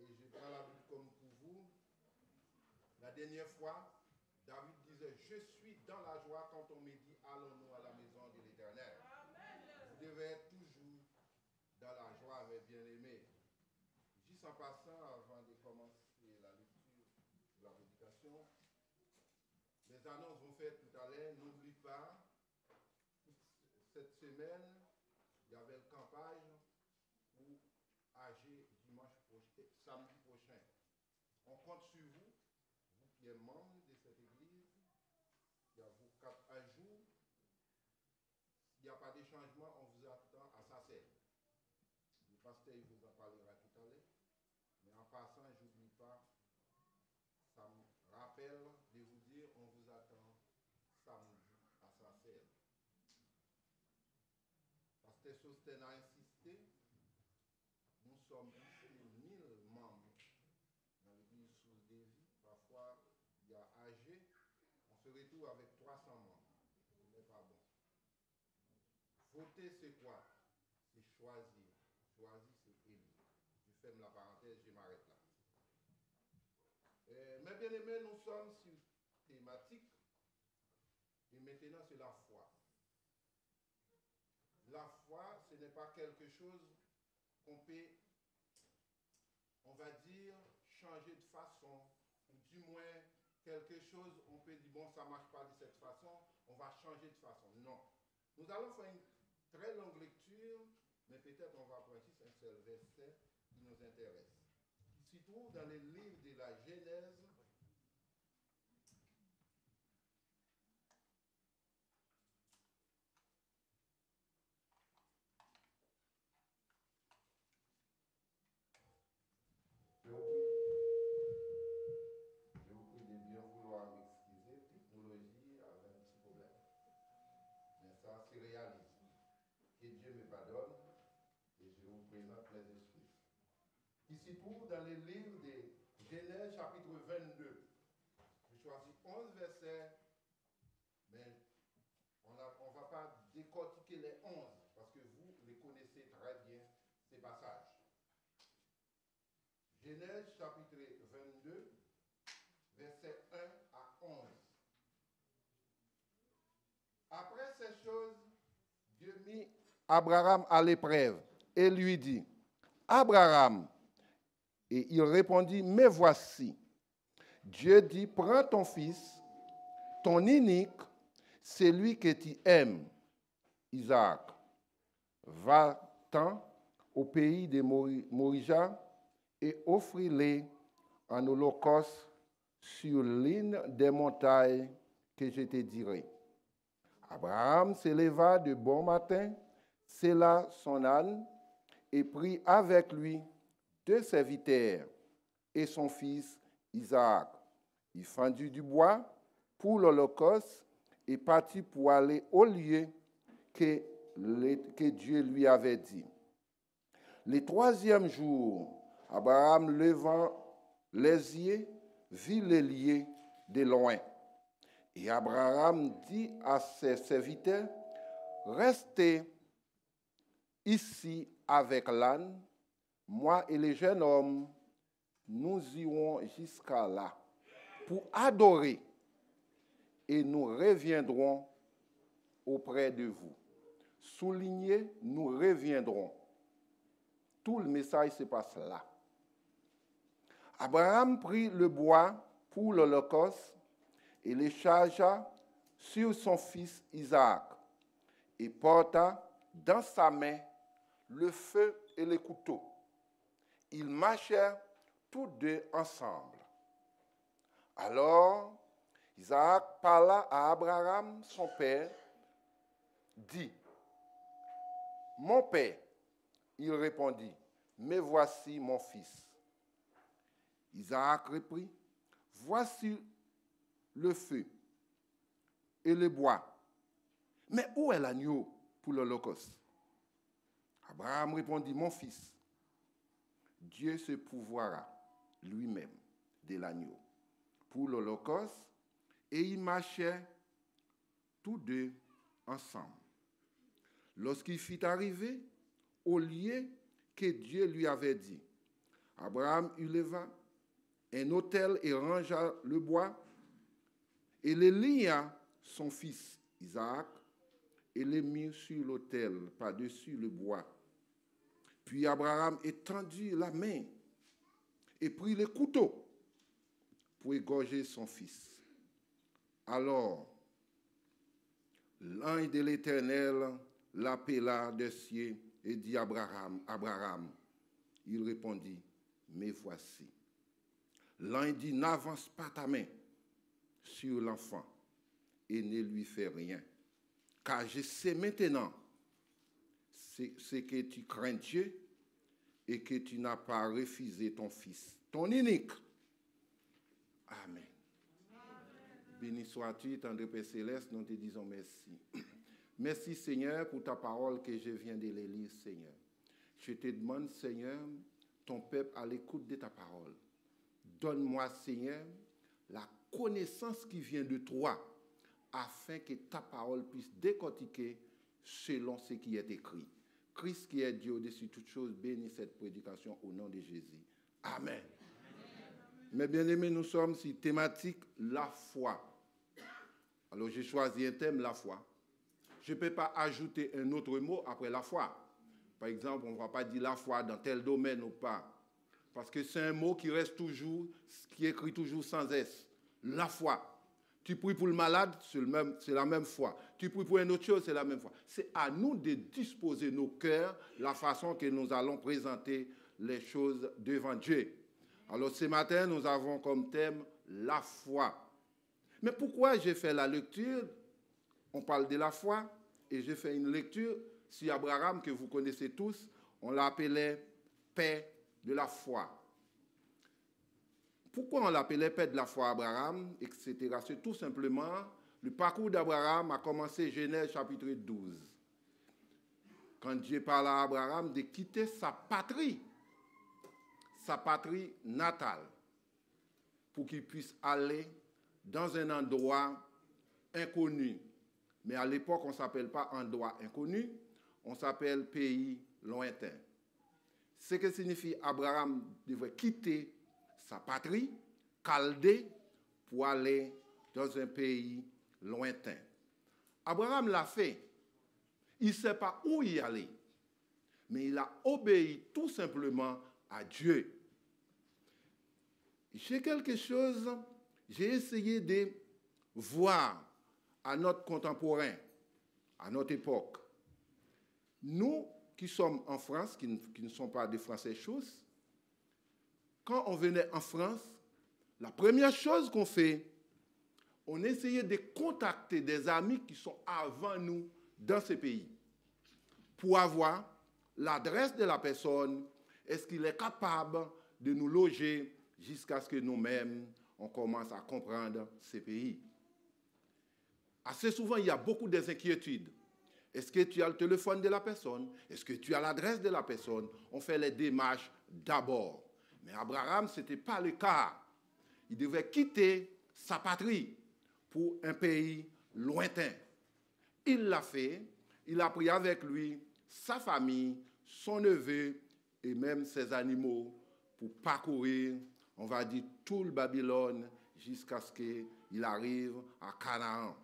et je prends la Bible comme pour vous. La dernière fois, David disait, je suis dans la joie quand on me dit, allons-nous à la maison de l'Éternel. Vous devez être toujours dans la joie avec bien-aimé. Juste en passant, avant de commencer la lecture de la prédication, les annonces vont faire tout à l'heure. N'oublie pas, cette semaine, il y avait le campagne pour AG samedi prochain. On compte sur vous, vous qui êtes membres de cette église. Il y a vous 4 à jour. S'il n'y a pas de changement, on vous attend à Sacelle. Le pasteur il vous en parlera tout à l'heure. Mais en passant, je n'oublie pas, ça me rappelle de vous dire, on vous attend samedi à Sacelle. Pasteur Sosten a insisté, nous sommes plus de 1000 membres dans l'église sous Davy. Parfois, il y a AG, on se retrouve avec 300 membres. Ce n'est pas bon. Voter, c'est quoi? C'est choisir. Choisir, c'est élire. Je ferme la parenthèse, je m'arrête là. Mes bien-aimés, nous sommes sur thématique. Et maintenant, c'est la foi. La foi, ce n'est pas quelque chose qu'on peut, on va dire, changer de façon. Ou du moins, quelque chose, on peut dire, bon, ça ne marche pas de cette façon, on va changer de façon. Non. Nous allons faire une très longue lecture, mais peut-être on va prendre juste un seul verset qui nous intéresse. Qui se trouve dans le livre de la Genèse. Je vous prie de bien vouloir m'excuser. Technologie avait un petit problème. Mais ça se réalise. Que Dieu me pardonne et je vous présente les esprits. Qui se trouve dans le livre de Genèse chapitre 22. Je choisis 11 versets, mais on ne va pas décortiquer les 11 parce que vous les connaissez très bien, ces passages. Genèse chapitre 22, versets 1 à 11. Après ces choses, Dieu mit Abraham à l'épreuve et lui dit, Abraham, et il répondit, me voici. Dieu dit, prends ton fils, ton unique, celui que tu aimes, Isaac. Va-t'en au pays de Morija et offris-le en holocauste sur l'une des montagnes que je te dirai. Abraham se leva de bon matin, sella son âne et prit avec lui 2 serviteurs et son fils Isaac. Il fendit du bois pour l'holocauste et partit pour aller au lieu que Dieu lui avait dit. Le 3e jour, Abraham, levant les yeux, vit le lieu de loin. Et Abraham dit à ses serviteurs, restez ici avec l'âne, moi et les jeunes hommes, nous irons jusqu'à là pour adorer et nous reviendrons auprès de vous. Soulignez, nous reviendrons. Tout le message se passe là. Abraham prit le bois pour l'holocauste et le chargea sur son fils Isaac et porta dans sa main le feu et le couteau. Ils marchèrent tous deux ensemble. Alors, Isaac parla à Abraham, son père, dit, « Mon père, il répondit, « Me voici mon fils. » Isaac reprit, « Voici le feu et le bois. Mais où est l'agneau pour l'holocauste? » Abraham répondit, « Mon fils, Dieu se pourvoira lui-même de l'agneau pour l'holocauste. » Et ils marchaient tous deux ensemble. Lorsqu'il fut arrivé au lieu que Dieu lui avait dit, Abraham éleva un autel et rangea le bois, et les lia son fils Isaac, et les mit sur l'autel, par-dessus le bois. Puis Abraham étendit la main et prit le couteau pour égorger son fils. Alors, l'ange de l'Éternel l'appela des cieux et dit à Abraham. Il répondit, me voici. L'ange dit, n'avance pas ta main sur l'enfant et ne lui fais rien. Car je sais maintenant ce que tu crains Dieu et que tu n'as pas refusé ton fils, ton unique. Amen. Béni sois-tu, tendre Père Céleste, nous te disons merci. Merci Seigneur pour ta parole que je viens de lire, Seigneur. Je te demande, Seigneur, ton peuple à l'écoute de ta parole. Donne-moi, Seigneur, la connaissance qui vient de toi, afin que ta parole puisse décortiquer selon ce qui est écrit. Christ qui est Dieu au-dessus de toutes choses, bénis cette prédication au nom de Jésus. Amen. Mes bien-aimés, nous sommes sur thématique la foi. Alors j'ai choisi un thème, la foi. Je ne peux pas ajouter un autre mot après la foi. Par exemple, on ne va pas dire la foi dans tel domaine ou pas. Parce que c'est un mot qui reste toujours, qui est écrit toujours sans S. La foi. Tu pries pour le malade, c'est la même foi. Tu pries pour une autre chose, c'est la même foi. C'est à nous de disposer nos cœurs, la façon que nous allons présenter les choses devant Dieu. Alors ce matin, nous avons comme thème la foi. Mais pourquoi j'ai fait la lecture? On parle de la foi et j'ai fait une lecture sur Abraham que vous connaissez tous. On l'appelait Père de la foi. Pourquoi on l'appelait Père de la foi Abraham, etc. C'est tout simplement, le parcours d'Abraham a commencé Genèse chapitre 12. Quand Dieu parle à Abraham de quitter sa patrie natale, pour qu'il puisse aller dans un endroit inconnu. Mais à l'époque, on ne s'appelle pas endroit inconnu, on s'appelle pays lointain. Ce que signifie Abraham devait quitter sa patrie, Chaldée, pour aller dans un pays lointain. Abraham l'a fait. Il ne sait pas où y aller, mais il a obéi tout simplement à Dieu. J'ai quelque chose, j'ai essayé de voir à notre contemporain, à notre époque. Nous qui sommes en France, qui ne sont pas des Français chouses, quand on venait en France, la première chose qu'on fait, on essayait de contacter des amis qui sont avant nous dans ce pays pour avoir l'adresse de la personne, est-ce qu'il est capable de nous loger jusqu'à ce que nous-mêmes, on commence à comprendre ce pays. Assez souvent, il y a beaucoup d'inquiétudes. Est-ce que tu as le téléphone de la personne? Est-ce que tu as l'adresse de la personne? On fait les démarches d'abord. Mais Abraham, ce n'était pas le cas. Il devait quitter sa patrie pour un pays lointain. Il l'a fait. Il a pris avec lui sa famille, son neveu et même ses animaux pour parcourir, on va dire, tout le Babylone jusqu'à ce qu'il arrive à Canaan.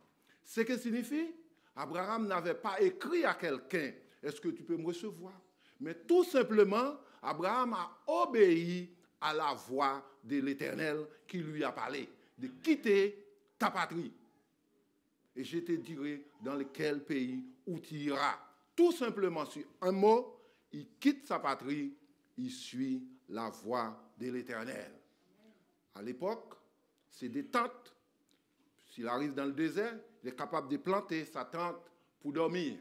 Ce que signifie, Abraham n'avait pas écrit à quelqu'un, est-ce que tu peux me recevoir? Mais tout simplement, Abraham a obéi à la voix de l'Éternel qui lui a parlé, de quitter ta patrie. Et je te dirai dans lequel pays où tu iras. Tout simplement sur un mot, il quitte sa patrie, il suit la voix de l'Éternel. À l'époque, c'est des tentes. S'il arrive dans le désert, il est capable de planter sa tente pour dormir.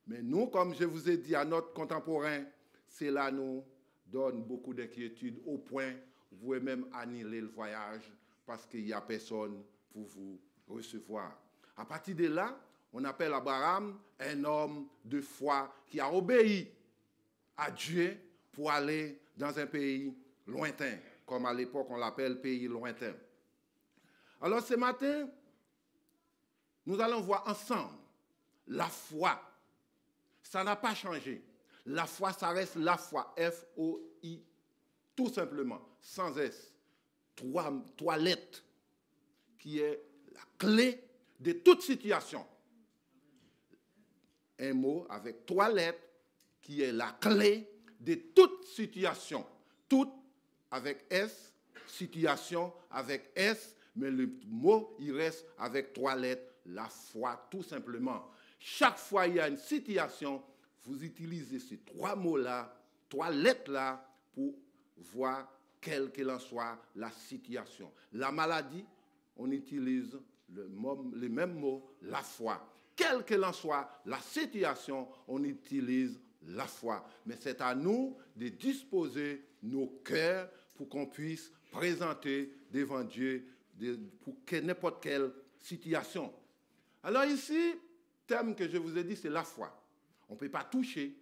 Mais nous, comme je vous ai dit à notre contemporain, cela nous donne beaucoup d'inquiétude au point où vous pouvez même annuler le voyage parce qu'il n'y a personne pour vous recevoir. À partir de là, on appelle Abraham un homme de foi qui a obéi à Dieu pour aller dans un pays lointain, comme à l'époque on l'appelle pays lointain. Alors ce matin, nous allons voir ensemble la foi. Ça n'a pas changé. La foi, ça reste la foi, F-O-I. tout simplement, sans S. Trois lettres, qui est la clé de toute situation. Un mot avec 3 lettres, qui est la clé de toute situation. Toute avec S, situation avec S, mais le mot, il reste avec 3 lettres, la foi, tout simplement. Chaque fois il y a une situation, vous utilisez ces 3 mots-là, 3 lettres-là, pour voir quelle qu'elle en soit la situation. La maladie, on utilise les mêmes mots, la foi. Quelle qu'elle en soit la situation, on utilise la foi. Mais c'est à nous de disposer nos cœurs pour qu'on puisse présenter devant Dieu pour n'importe quelle situation. Alors ici, le thème que je vous ai dit, c'est la foi. On ne peut pas toucher.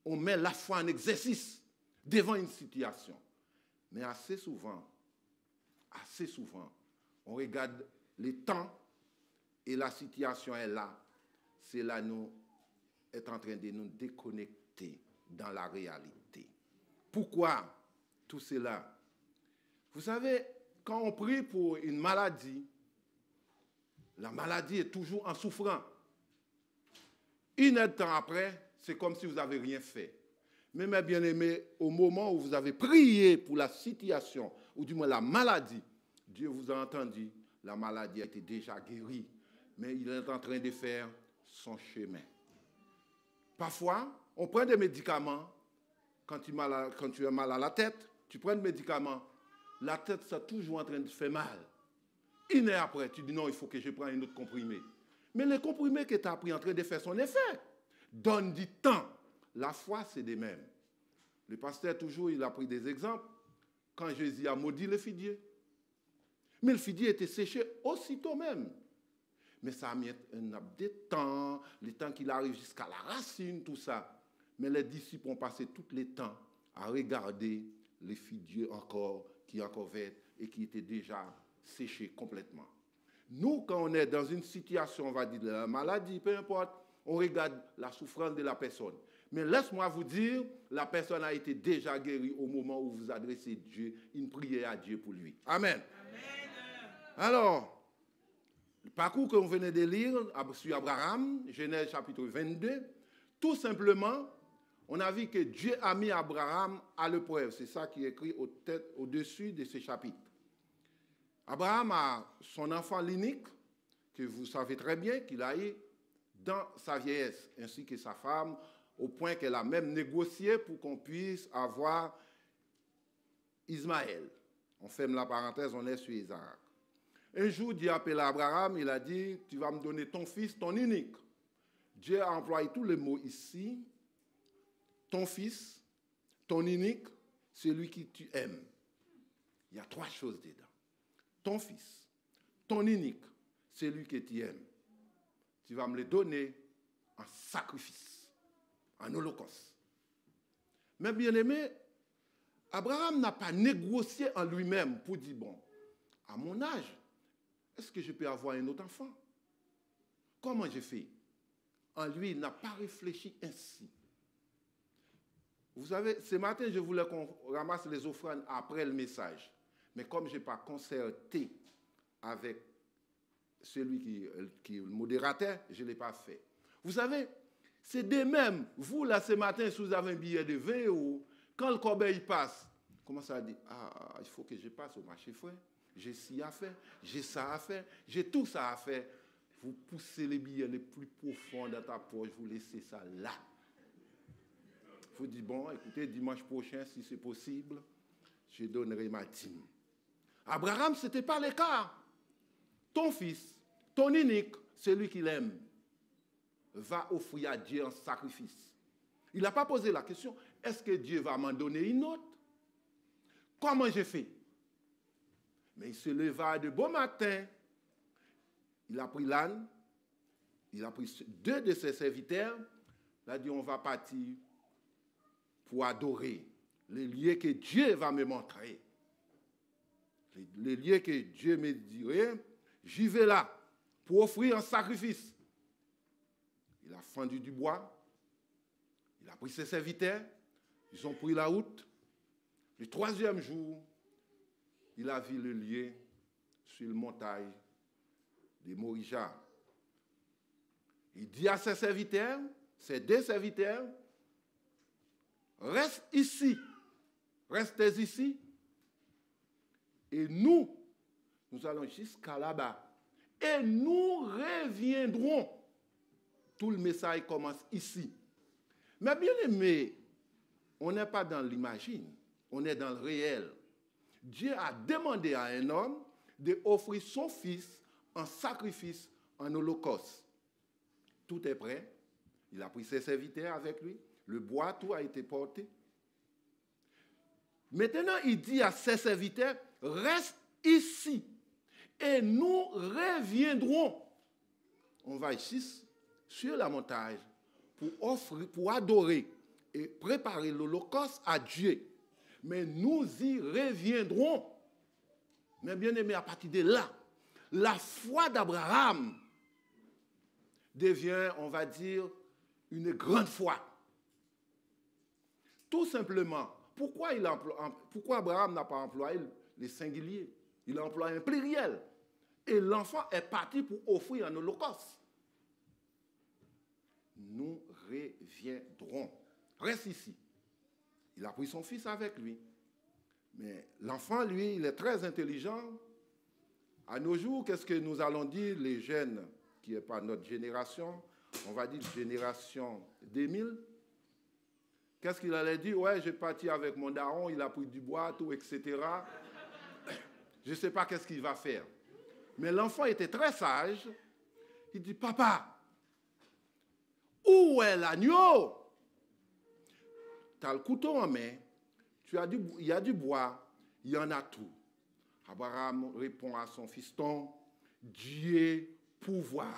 On met la foi en exercice devant une situation. Mais assez souvent, on regarde les temps et la situation est là. C'est là nous est en train de nous déconnecter dans la réalité. Pourquoi tout cela? Vous savez, quand on prie pour une maladie, la maladie est toujours en souffrant. Une heure de temps après, c'est comme si vous n'avez rien fait. Mais mes bien-aimés, au moment où vous avez prié pour la situation, ou du moins la maladie, Dieu vous a entendu, la maladie a été déjà guérie, mais il est en train de faire son chemin. Parfois, on prend des médicaments, quand tu as mal à la tête, tu prends des médicaments, la tête, c'est toujours en train de faire mal. Une heure après, tu dis non, il faut que je prenne un autre comprimé. Mais le comprimé que tu as pris est en train de faire son effet. Donne du temps. La foi, c'est des mêmes. Le pasteur, toujours, il a pris des exemples. Quand Jésus a maudit le figuier. Mais le figuier était séché aussitôt même. Mais ça a mis un laps de temps, le temps qu'il arrive jusqu'à la racine, tout ça. Mais les disciples ont passé tout le temps à regarder les figuiers qui encore verts et qui étaient déjà séchés complètement. Nous, quand on est dans une situation, on va dire de la maladie, peu importe, on regarde la souffrance de la personne. Mais laisse-moi vous dire, la personne a été déjà guérie au moment où vous adressez Dieu, une prière à Dieu pour lui. Amen. Amen. Alors, le parcours que vous venez de lire sur Abraham, Genèse chapitre 22, tout simplement, on a vu que Dieu a mis Abraham à l'épreuve. C'est ça qui est écrit au-dessus de ce chapitre. Abraham a son enfant l'unique, que vous savez très bien qu'il a eu dans sa vieillesse, ainsi que sa femme, au point qu'elle a même négocié pour qu'on puisse avoir Ismaël. On ferme la parenthèse, on est sur Isaac. Un jour, Dieu appelle Abraham, il a dit, tu vas me donner ton fils, ton unique. Dieu a employé tous les mots ici. Ton fils, ton unique, celui qui tu aimes. Il y a 3 choses dedans. Ton fils, ton unique, celui que tu aimes. Tu vas me le donner en sacrifice, en holocauste. Mais bien aimé, Abraham n'a pas négocié en lui-même pour dire, bon, à mon âge, est-ce que je peux avoir un autre enfant? Comment j'ai fait? En lui, il n'a pas réfléchi ainsi. Vous savez, ce matin, je voulais qu'on ramasse les offrandes après le message. Mais comme je n'ai pas concerté avec celui qui est le modérateur, je ne l'ai pas fait. Vous savez, c'est de même. Vous, là, ce matin, si vous avez un billet de 20 €, quand le corbeil passe, comment ça dit? Ah, il faut que je passe au marché, frère. J'ai ci à faire, j'ai ça à faire, j'ai tout ça à faire. Vous poussez les billets les plus profonds dans ta poche, vous laissez ça là. Vous dites, bon, écoutez, dimanche prochain, si c'est possible, je donnerai ma dîme. Abraham, ce n'était pas le cas. Ton fils, ton unique, celui qu'il aime, va offrir à Dieu un sacrifice. Il n'a pas posé la question, est-ce que Dieu va m'en donner une autre? Comment j'ai fait? Mais il se leva de bon matin, il a pris l'âne, il a pris 2 de ses serviteurs, il a dit, on va partir pour adorer les lieux que Dieu va me montrer. Les lieux que Dieu me dirait, j'y vais là pour offrir un sacrifice. Il a fendu du bois, il a pris ses serviteurs, ils ont pris la route. Le troisième jour, il a vu le lieu sur la montagne de Morija. Il dit à ses serviteurs, ses deux serviteurs, restez ici, et nous allons jusqu'à là-bas, et nous reviendrons. Tout le message commence ici. Mais bien aimé, on n'est pas dans l'imagine, on est dans le réel. Dieu a demandé à un homme d'offrir son fils en sacrifice, en holocauste. Tout est prêt. Il a pris ses serviteurs avec lui. Le bois, tout a été porté. Maintenant, il dit à ses serviteurs, reste ici et nous reviendrons. On va ici, sur la montagne, pour adorer et préparer l'holocauste à Dieu. Mais nous y reviendrons. Mais bien aimé, à partir de là, la foi d'Abraham devient, on va dire, une grande foi. Tout simplement, pourquoi Abraham n'a pas employé les singuliers? Il a employé un pluriel. Et l'enfant est parti pour offrir un holocauste. Nous reviendrons. Reste ici. Il a pris son fils avec lui. Mais l'enfant, lui, il est très intelligent. À nos jours, qu'est-ce que nous allons dire, les jeunes, qui n'est pas notre génération, on va dire génération 2000. Qu'est-ce qu'il allait dire? Ouais, j'ai parti avec mon daron, il a pris du bois, tout, etc. Je ne sais pas qu'est-ce qu'il va faire. Mais l'enfant était très sage. Il dit, papa, où est l'agneau? Tu as le couteau en main, il y a du bois, il y en a tout. Abraham répond à son fiston, Dieu pourvoira.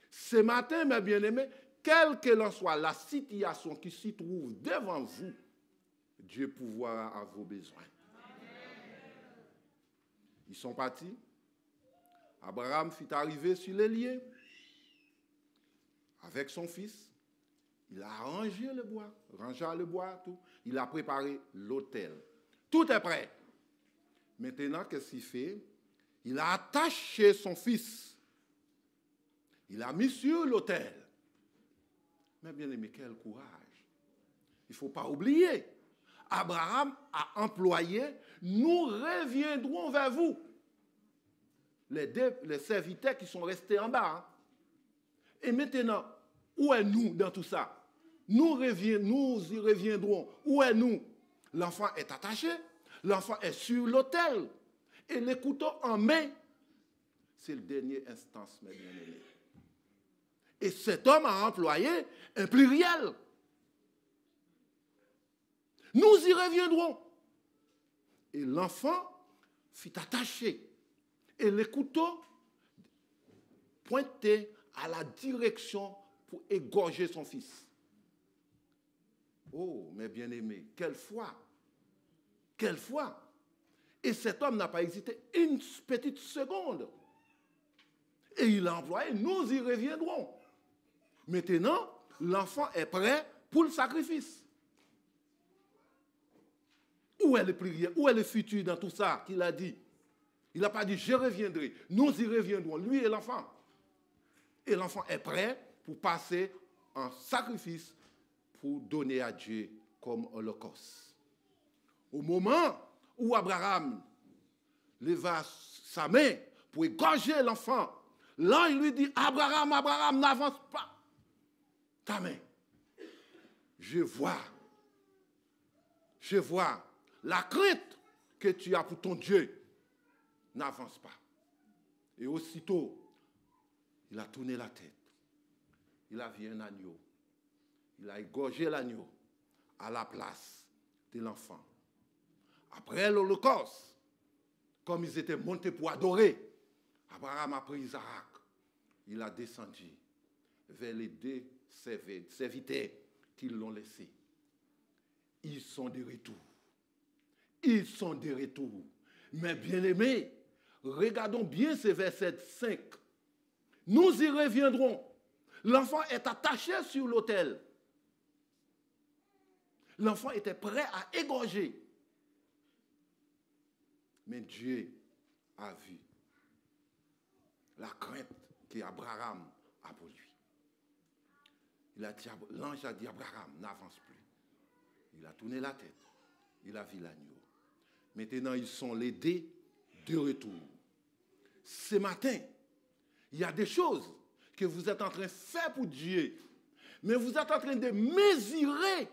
Ce matin, mes bien-aimés, quelle que soit la situation qui s'y trouve devant vous, Dieu pourvoira à vos besoins. Ils sont partis. Abraham fut arrivé sur les lieux avec son fils. Il a rangé le bois, tout. Il a préparé l'autel. Tout est prêt. Maintenant, qu'est-ce qu'il fait? Il a attaché son fils. Il l'a mis sur l'autel. Mais bien aimé, quel courage. Il ne faut pas oublier. Abraham a employé, nous reviendrons vers vous. Les serviteurs qui sont restés en bas. Hein. Et maintenant, où est nous dans tout ça? Nous y reviendrons. Où est nous? L'enfant est attaché. L'enfant est sur l'autel. Et les couteaux en main. C'est le dernier instance, mes bien-aimés. Et cet homme a employé un pluriel. Nous y reviendrons. Et l'enfant fut attaché. Et les couteaux pointaient à la direction pour égorger son fils. Oh, mes bien-aimés, quelle foi! Quelle foi! Et cet homme n'a pas hésité une petite seconde. Et il a employé, nous y reviendrons. Maintenant, l'enfant est prêt pour le sacrifice. Où est le prière? Où est le futur dans tout ça qu'il a dit? Il n'a pas dit, je reviendrai. Nous y reviendrons, lui et l'enfant. Et l'enfant est prêt pour passer en sacrifice pour donner à Dieu comme holocauste. Au moment où Abraham leva sa main pour égorger l'enfant, là il lui dit, Abraham, Abraham, n'avance pas ta main. Je vois la crainte que tu as pour ton Dieu. N'avance pas. Et aussitôt, il a tourné la tête. Il a vu un agneau. Il a égorgé l'agneau à la place de l'enfant. Après l'Holocauste, comme ils étaient montés pour adorer, Abraham a pris Isaac. Il a descendu vers les deux serviteurs qui l'ont laissé. Ils sont de retour. Ils sont de retour. Mais bien aimés, regardons bien ce verset 5. Nous y reviendrons. L'enfant est attaché sur l'autel. L'enfant était prêt à égorger. Mais Dieu a vu la crainte qu'Abraham a pour lui. L'ange a dit, Abraham, n'avance plus. Il a tourné la tête. Il a vu l'agneau. Maintenant, ils sont les dés de retour. Ce matin, il y a des choses que vous êtes en train de faire pour Dieu. Mais vous êtes en train de mesurer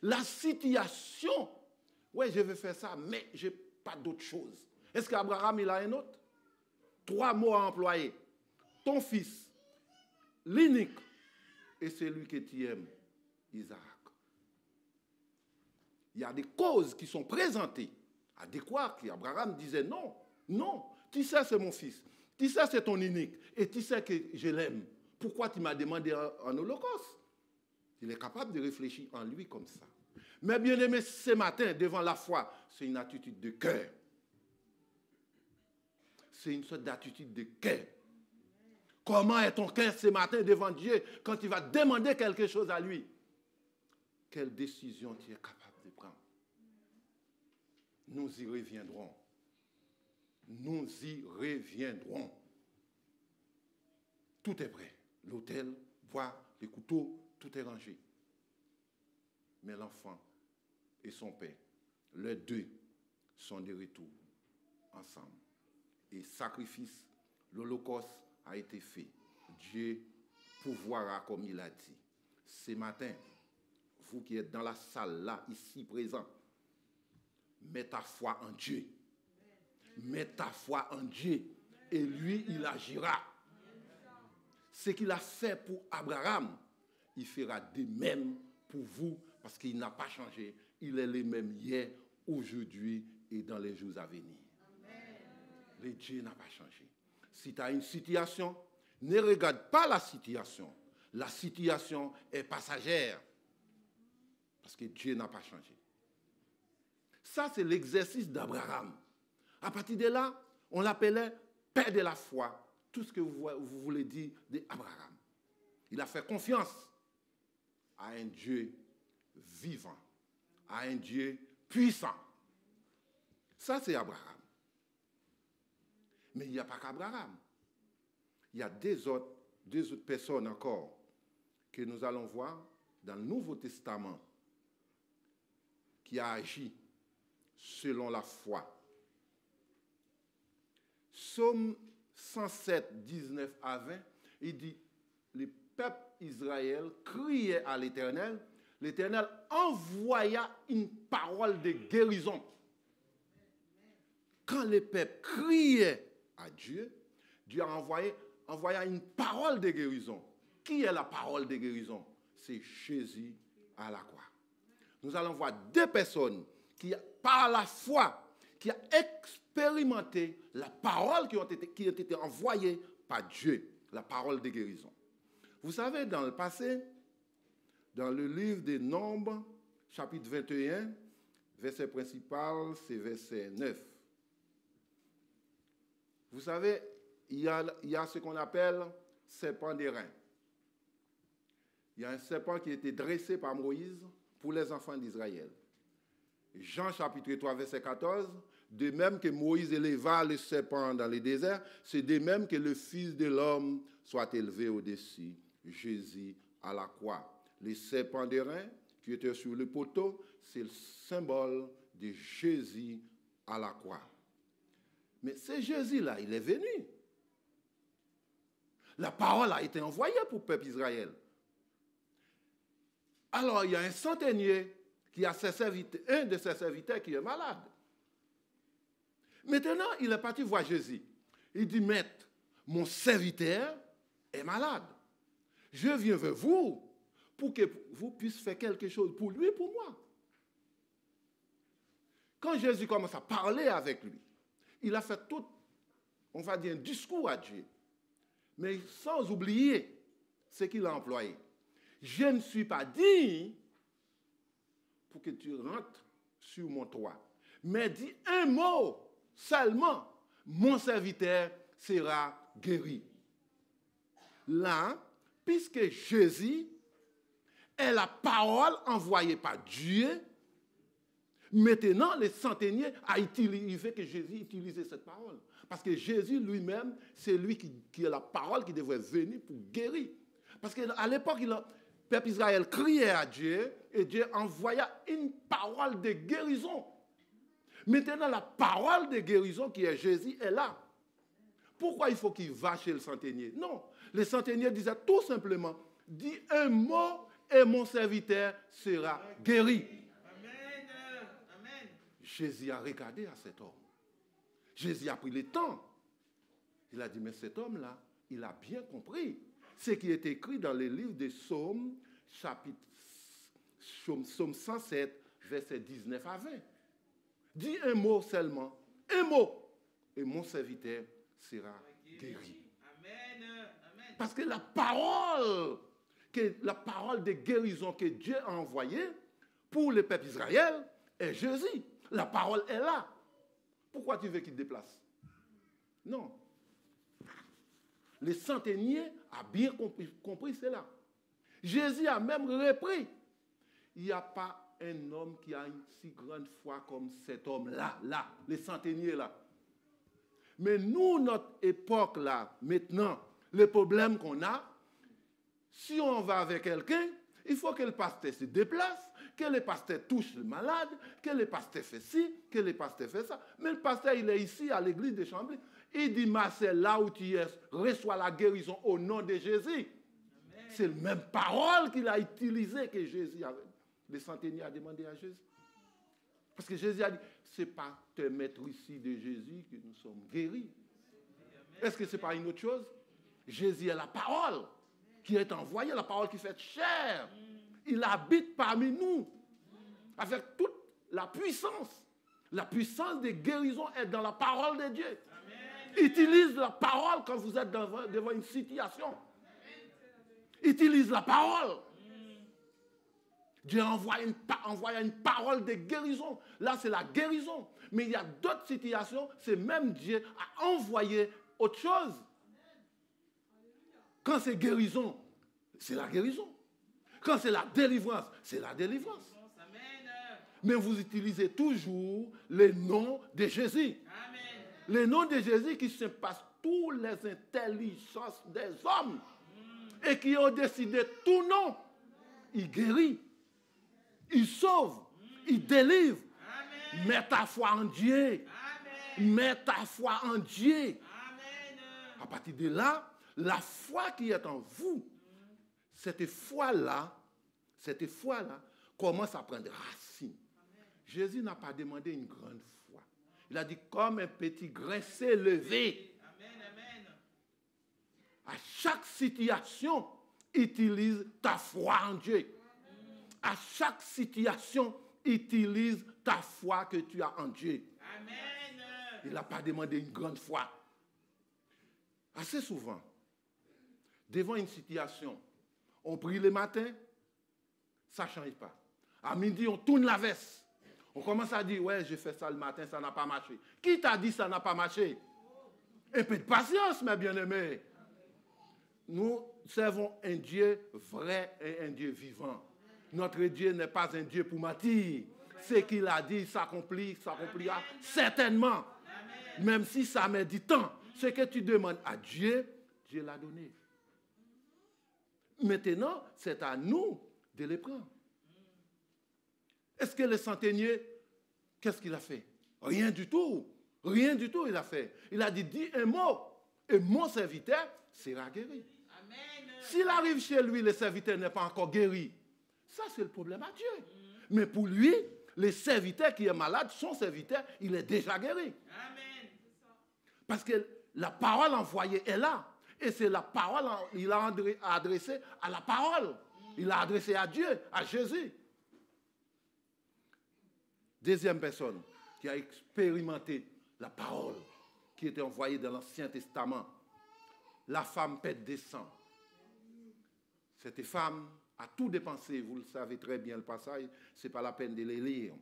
la situation. Oui, je vais faire ça, mais je n'ai pas d'autre chose. Est-ce qu'Abraham, il a un autre? 3 mots à employer. Ton fils, l'unique, et celui que tu aimes, Isaac. Il y a des causes qui sont présentées. À décroire qu'Abraham disait non, non, tu sais c'est mon fils, tu sais c'est ton unique, et tu sais que je l'aime. Pourquoi tu m'as demandé un holocauste? Il est capable de réfléchir en lui comme ça. Mais bien aimé, ce matin, devant la foi, c'est une attitude de cœur. C'est une sorte d'attitude de cœur. Comment est ton cœur ce matin devant Dieu quand il va demander quelque chose à lui? Quelle décision tu es capable de prendre? Nous y reviendrons. Nous y reviendrons. Tout est prêt. L'autel, bois, les couteaux, tout est rangé. Mais l'enfant et son père, les deux sont de retour ensemble. Et sacrifice, l'holocauste a été fait. Dieu pourvoira comme il a dit. Ce matin, vous qui êtes dans la salle là, ici présent, mets ta foi en Dieu. Mets ta foi en Dieu. Et lui, il agira. Ce qu'il a fait pour Abraham, il fera de même pour vous, parce qu'il n'a pas changé. Il est le même hier, aujourd'hui et dans les jours à venir. Le Dieu n'a pas changé. Si tu as une situation, ne regarde pas la situation. La situation est passagère. Parce que Dieu n'a pas changé. Ça, c'est l'exercice d'Abraham. À partir de là, on l'appelait père de la foi. Tout ce que vous voulez dire d'Abraham. Il a fait confiance à un Dieu vivant, à un Dieu puissant. Ça, c'est Abraham. Mais il n'y a pas qu'Abraham. Il y a deux autres personnes encore que nous allons voir dans le Nouveau Testament qui a agi selon la foi. Psaume 107, 19 à 20, il dit, le peuple Israël criait à l'Éternel, l'Éternel envoya une parole de guérison. Quand le peuple criait à Dieu, Dieu a envoyé une parole de guérison. Qui est la parole de guérison? C'est Jésus à la croix. Nous allons voir deux personnes qui, par la foi, qui ont expérimenté la parole qui a été envoyée par Dieu, la parole de guérison. Vous savez, dans le passé, dans le livre des Nombres, chapitre 21, verset principal, c'est verset 9. Vous savez, il y a ce qu'on appelle serpent d'airain. Il y a un serpent qui a été dressé par Moïse pour les enfants d'Israël. Jean chapitre 3, verset 14, de même que Moïse éleva le serpent dans le désert, c'est de même que le Fils de l'homme soit élevé au-dessus, Jésus à la croix. Le serpent d'airain qui était sur le poteau, c'est le symbole de Jésus à la croix. Mais ce Jésus-là, il est venu. La parole a été envoyée pour le peuple Israël. Alors, il y a un centenier qui a un de ses serviteurs qui est malade. Maintenant, il est parti voir Jésus. Il dit, Maître, mon serviteur est malade. Je viens vers vous pour que vous puissiez faire quelque chose pour lui et pour moi. Quand Jésus commence à parler avec lui, il a fait tout, on va dire, un discours à Dieu. Mais sans oublier ce qu'il a employé. Je ne suis pas digne pour que tu rentres sur mon toit. Mais dis un mot seulement, mon serviteur sera guéri. Là, puisque Jésus est la parole envoyée par Dieu, Maintenant, les centeniers a utilisé que Jésus utilisait cette parole. Parce que Jésus lui-même, c'est lui qui est la parole qui devrait venir pour guérir. Parce qu'à l'époque, le peuple Israël criait à Dieu et Dieu envoya une parole de guérison. Maintenant, la parole de guérison qui est Jésus est là. Pourquoi il faut qu'il va chez le centenier? Non, le centenier disait tout simplement, dis un mot et mon serviteur sera guéri. Jésus a regardé à cet homme. Jésus a pris le temps. Il a dit, mais cet homme-là, il a bien compris ce qui est écrit dans le livre des Psaumes, Psaume 107, versets 19 à 20. Dis un mot seulement, un mot, et mon serviteur sera guéri. Parce que la parole de guérison que Dieu a envoyée pour le peuple Israël est Jésus. La parole est là. Pourquoi tu veux qu'il te déplace? Non. Le centenier a bien compris cela. Jésus a même repris. Il n'y a pas un homme qui a une si grande foi comme cet homme-là, le centenier là. Mais nous, notre époque là, maintenant, le problème qu'on a, si on va avec quelqu'un, il faut que le pasteur se déplace, que le pasteur touche le malade, que le pasteur fait ci, que le pasteur fait ça. Mais le pasteur, il est ici à l'église de Chambly. Il dit, Marcel, là où tu es, reçois la guérison au nom de Jésus. C'est la même parole qu'il a utilisée que Jésus avait. Le centenier a demandé à Jésus. Parce que Jésus a dit, ce n'est pas te mettre ici de Jésus que nous sommes guéris. Est-ce que ce n'est pas une autre chose? Jésus est la parole qui est envoyée, la parole qui fait chair. Il habite parmi nous avec toute la puissance. La puissance de guérison est dans la parole de Dieu. Utilise la parole quand vous êtes devant une situation. Utilise la parole. Dieu envoie une parole de guérison. Là, c'est la guérison. Mais il y a d'autres situations, c'est même Dieu a envoyé autre chose. Quand c'est guérison, c'est la guérison. Quand c'est la délivrance, c'est la délivrance. Mais vous utilisez toujours le nom de Jésus. Le nom de Jésus qui surpasse toutes les intelligences des hommes et qui ont décidé tout nom. Il guérit, il sauve, il délivre. Amen. Mets ta foi en Dieu. Amen. Mets ta foi en Dieu. Amen. À partir de là, la foi qui est en vous, cette foi-là commence à prendre racine. Amen. Jésus n'a pas demandé une grande foi. Il a dit, comme un petit grain s'est levé. Amen. À chaque situation, utilise ta foi en Dieu. À chaque situation, utilise ta foi que tu as en Dieu. Amen. Il n'a pas demandé une grande foi. Assez souvent, devant une situation, on prie le matin, ça ne change pas. À midi, on tourne la veste. On commence à dire, ouais, j'ai fait ça le matin, ça n'a pas marché. Qui t'a dit ça n'a pas marché? Un peu de patience, mes bien-aimés. Nous servons un Dieu vrai et un Dieu vivant. Notre Dieu n'est pas un Dieu pour mentir. Ce qu'il a dit s'accomplira certainement. Amen. Même si ça met du temps. Ce que tu demandes à Dieu, Dieu l'a donné. Maintenant, c'est à nous de les prendre. Est-ce que le centenier, qu'est-ce qu'il a fait? Rien du tout. Rien du tout il a fait. Il a dit, dis un mot et mon serviteur sera guéri. Amen. S'il arrive chez lui, le serviteur n'est pas encore guéri. Ça, c'est le problème à Dieu. Mais pour lui, le serviteur qui est malade, son serviteur, il est déjà guéri. Amen. Parce que la parole envoyée est là. Et c'est la parole, il a adressé à la parole. Il a adressé à Dieu, à Jésus. Deuxième personne qui a expérimenté la parole qui était envoyée dans l'Ancien Testament. La femme pète des sangs. Cette femme a tout dépensé, vous le savez très bien le passage, ce n'est pas la peine de les lire.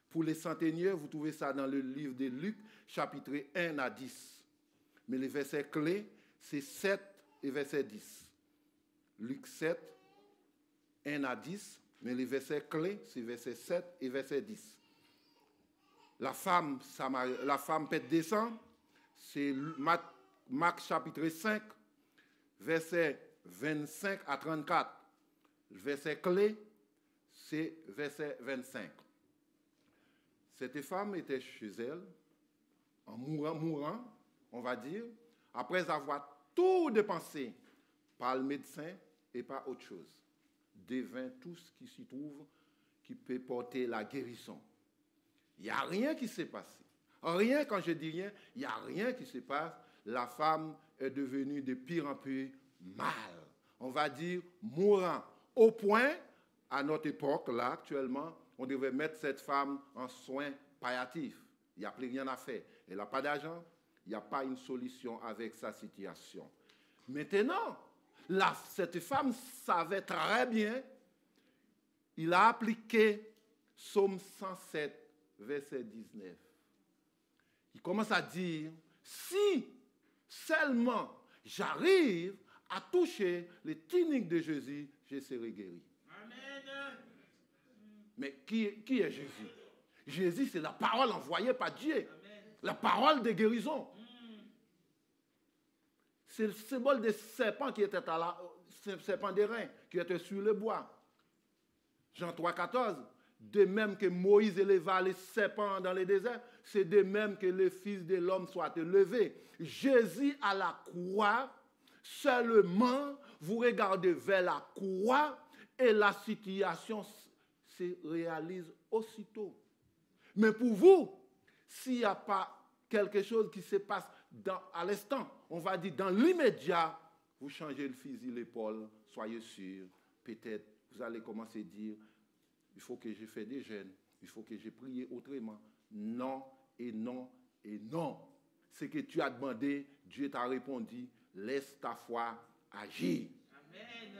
Pour les centeniers, vous trouvez ça dans le livre de Luc, chapitre 1 à 10. Mais les versets clés, c'est 7 et verset 10. Luc 7, 1 à 10, mais les versets clés, c'est verset 7 et verset 10. la femme pète des sangs, c'est Marc chapitre 5, verset 25 à 34. Le verset clé, c'est verset 25. Cette femme était chez elle, en mourant, on va dire, après avoir tout dépensé par le médecin et par autre chose. Devint tout ce qui s'y trouve qui peut porter la guérison. Il n'y a rien qui s'est passé. Rien, quand je dis rien, il n'y a rien qui se passe. La femme est devenue de pire en pire mal. On va dire mourant. Au point, à notre époque, là, actuellement, on devrait mettre cette femme en soins palliatifs. Il n'y a plus rien à faire. Elle n'a pas d'argent, il n'y a pas une solution avec sa situation. Maintenant, cette femme savait très bien, il a appliqué Psaume 107, verset 19. Il commence à dire, si seulement j'arrive à toucher les tuniques de Jésus, je serai guéri. Amen. Mais qui est Jésus? Jésus, c'est la parole envoyée par Dieu. Amen. La parole de guérison. C'est le symbole des serpents qui était serpent d'airain, qui était sur le bois. Jean 3, 14. De même que Moïse éleva les serpents dans le désert, c'est de même que le Fils de l'homme soit élevé. Jésus à la croix, seulement vous regardez vers la croix et la situation se réalise aussitôt. Mais pour vous, s'il n'y a pas quelque chose qui se passe à l'instant, on va dire dans l'immédiat, vous changez le fusil l'épaule, soyez sûr, peut-être vous allez commencer à dire, il faut que j'ai fait des jeûnes, il faut que j'ai prié autrement. Non et non et non. Ce que tu as demandé, Dieu t'a répondu, laisse ta foi agir. Amen.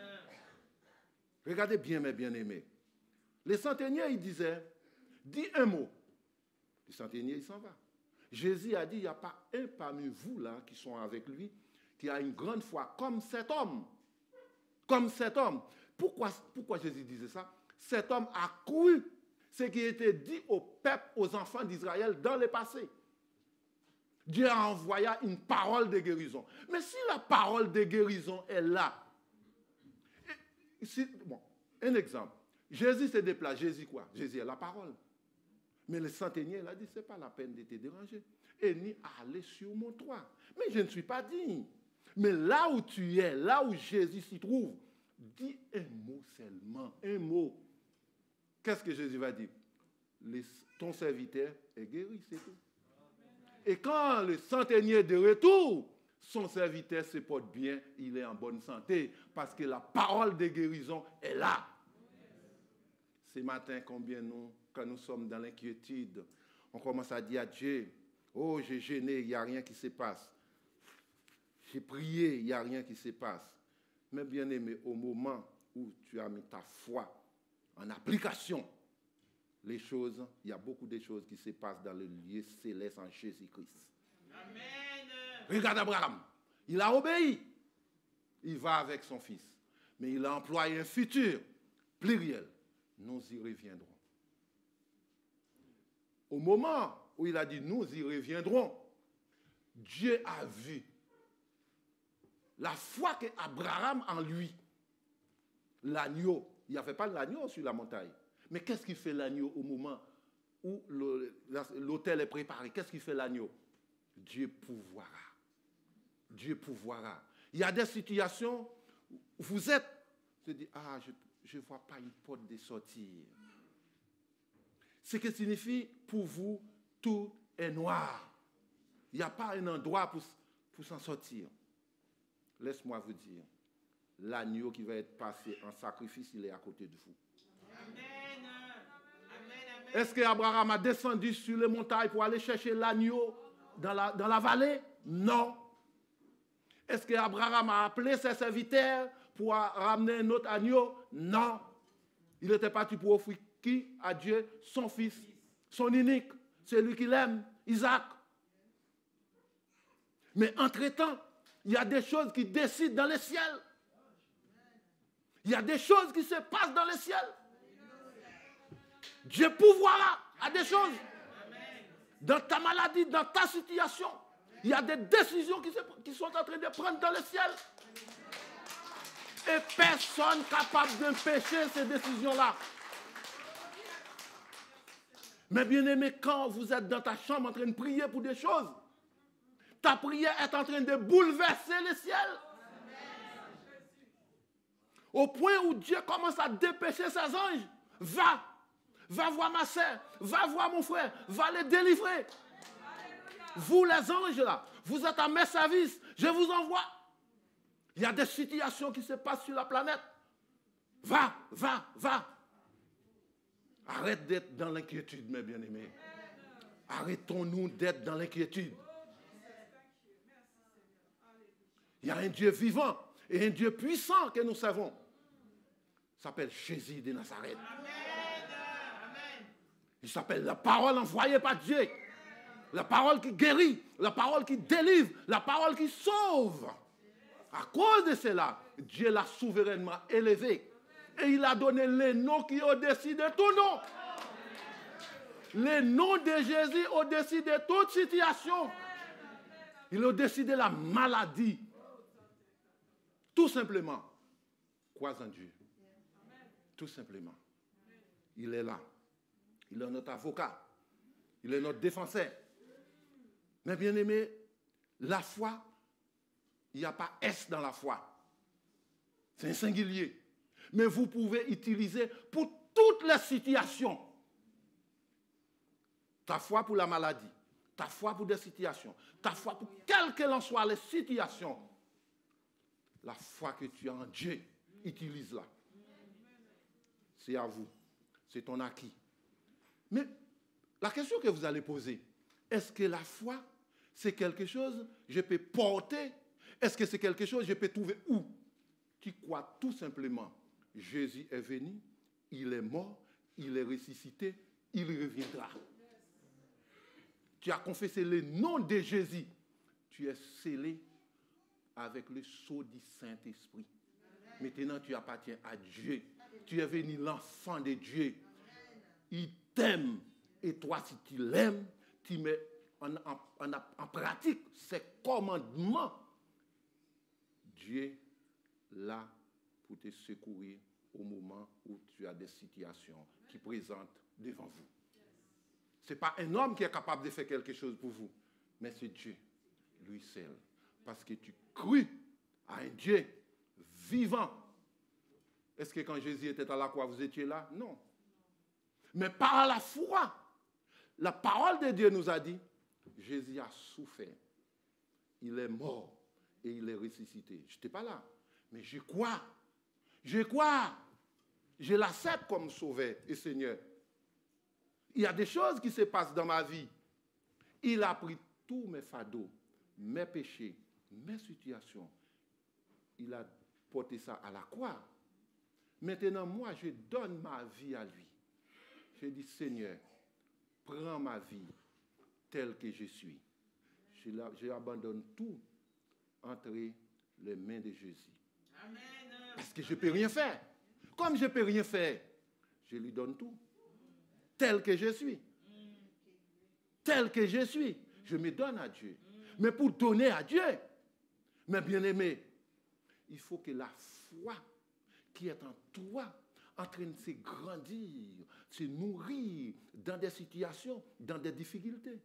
Regardez bien mes bien-aimés. Les centeniers, ils disaient, dis un mot. Les centeniers, ils s'en vont. Jésus a dit, il n'y a pas un parmi vous là qui sont avec lui qui a une grande foi comme cet homme. Comme cet homme. Pourquoi Jésus disait ça? Cet homme a cru ce qui était dit au peuple, aux enfants d'Israël dans le passé. Dieu a envoyé une parole de guérison. Mais si la parole de guérison est là, un exemple. Jésus se déplace. Jésus quoi? Jésus est la parole. Mais le centenier, il a dit, ce n'est pas la peine de te déranger. Et ni aller sur mon toit. Mais je ne suis pas digne. Mais là où tu es, là où Jésus s'y trouve, dis un mot seulement, un mot. Qu'est-ce que Jésus va dire? Ton serviteur est guéri, c'est tout. Et quand le centenier est de retour, son serviteur se porte bien, il est en bonne santé, parce que la parole de guérison est là. Ce matin, quand nous sommes dans l'inquiétude, on commence à dire à Dieu, oh, j'ai gêné, il n'y a rien qui se passe. J'ai prié, il n'y a rien qui se passe. Mais bien aimé, au moment où tu as mis ta foi en application, il y a beaucoup de choses qui se passent dans le lieu céleste en Jésus-Christ. Amen. Regarde Abraham, il a obéi. Il va avec son fils. Mais il a employé un futur pluriel. Nous y reviendrons. Au moment où il a dit nous y reviendrons, Dieu a vu la foi qu'Abraham en lui, l'agneau, il n'y avait pas l'agneau sur la montagne. Mais qu'est-ce qui fait l'agneau au moment où l'autel est préparé? Qu'est-ce qui fait l'agneau? Dieu pourvoira. Dieu pourvoira. Il y a des situations où vous êtes, je dis, je ne vois pas une porte de sortie. Ce qui signifie, pour vous, tout est noir. Il n'y a pas un endroit pour s'en sortir. Laisse-moi vous dire, l'agneau qui va être passé en sacrifice, il est à côté de vous. Amen. Amen. Est-ce qu'Abraham a descendu sur les montagnes pour aller chercher l'agneau dans la vallée? Non. Est-ce qu'Abraham a appelé ses serviteurs pour ramener un autre agneau? Non. Il était parti pour offrir qui? À Dieu, son fils, son unique, celui qu'il aime, Isaac. Mais entre-temps, il y a des choses qui décident dans le ciel. Il y a des choses qui se passent dans le ciel. Dieu pourvoira à des choses. Dans ta maladie, dans ta situation, il y a des décisions qui sont en train de prendre dans le ciel. Et personne capable d'empêcher ces décisions-là. Mais bien aimé, quand vous êtes dans ta chambre en train de prier pour des choses, ta prière est en train de bouleverser le ciel. Au point où Dieu commence à dépêcher ses anges. Va voir ma soeur, va voir mon frère, va les délivrer. Vous les anges là, vous êtes à mes services, je vous envoie. Il y a des situations qui se passent sur la planète. Va. Arrête d'être dans l'inquiétude, mes bien-aimés. Arrêtons-nous d'être dans l'inquiétude. Il y a un Dieu vivant et un Dieu puissant que nous savons. Il s'appelle Jésus de Nazareth. Il s'appelle la parole envoyée par Dieu. La parole qui guérit, la parole qui délivre, la parole qui sauve. À cause de cela, Dieu l'a souverainement élevé. Et il a donné les noms qui sont au-dessus de tout nom. Les noms de Jésus au-dessus de toute situation. Il a au-dessus de la maladie. Tout simplement, crois en Dieu. Tout simplement. Il est là. Il est notre avocat. Il est notre défenseur. Mais bien aimé, la foi, il n'y a pas S dans la foi. C'est un singulier. Mais vous pouvez utiliser pour toutes les situations. Ta foi pour la maladie, ta foi pour des situations, ta foi pour quelles qu'en soient les situations. La foi que tu as en Dieu, utilise-la. C'est à vous. C'est ton acquis. Mais la question que vous allez poser, est-ce que la foi, c'est quelque chose que je peux porter? Est-ce que c'est quelque chose que je peux trouver où? Tu crois tout simplement, Jésus est venu, il est mort, il est ressuscité, il reviendra. Tu as confessé le nom de Jésus. Tu es scellé avec le sceau du Saint-Esprit. Maintenant, tu appartiens à Dieu. Tu es venu l'enfant de Dieu. Il t'aime. Et toi, si tu l'aimes, tu mets en pratique ses commandements. Dieu là pour te secourir au moment où tu as des situations qui présentent devant vous. Ce n'est pas un homme qui est capable de faire quelque chose pour vous, mais c'est Dieu, lui seul. Parce que tu crus à un Dieu vivant. Est-ce que quand Jésus était à la croix, vous étiez là? Non. Mais par la foi, la parole de Dieu nous a dit, Jésus a souffert, il est mort et il est ressuscité. Je n'étais pas là, mais je crois. Je crois. Je l'accepte comme sauveur et Seigneur. Il y a des choses qui se passent dans ma vie. Il a pris tous mes fardeaux, mes péchés, mes situations. Il a porté ça à la croix. Maintenant, moi, je donne ma vie à lui. Je dis, Seigneur, prends ma vie telle que je suis. Je abandonne tout entre les mains de Jésus. Amen. Parce que je ne peux rien faire. Comme je ne peux rien faire, je lui donne tout. Tel que je suis. Tel que je suis. Je me donne à Dieu. Mais pour donner à Dieu, mes bien-aimés, il faut que la foi qui est en toi, en train de se grandir, se nourrir dans des situations, dans des difficultés.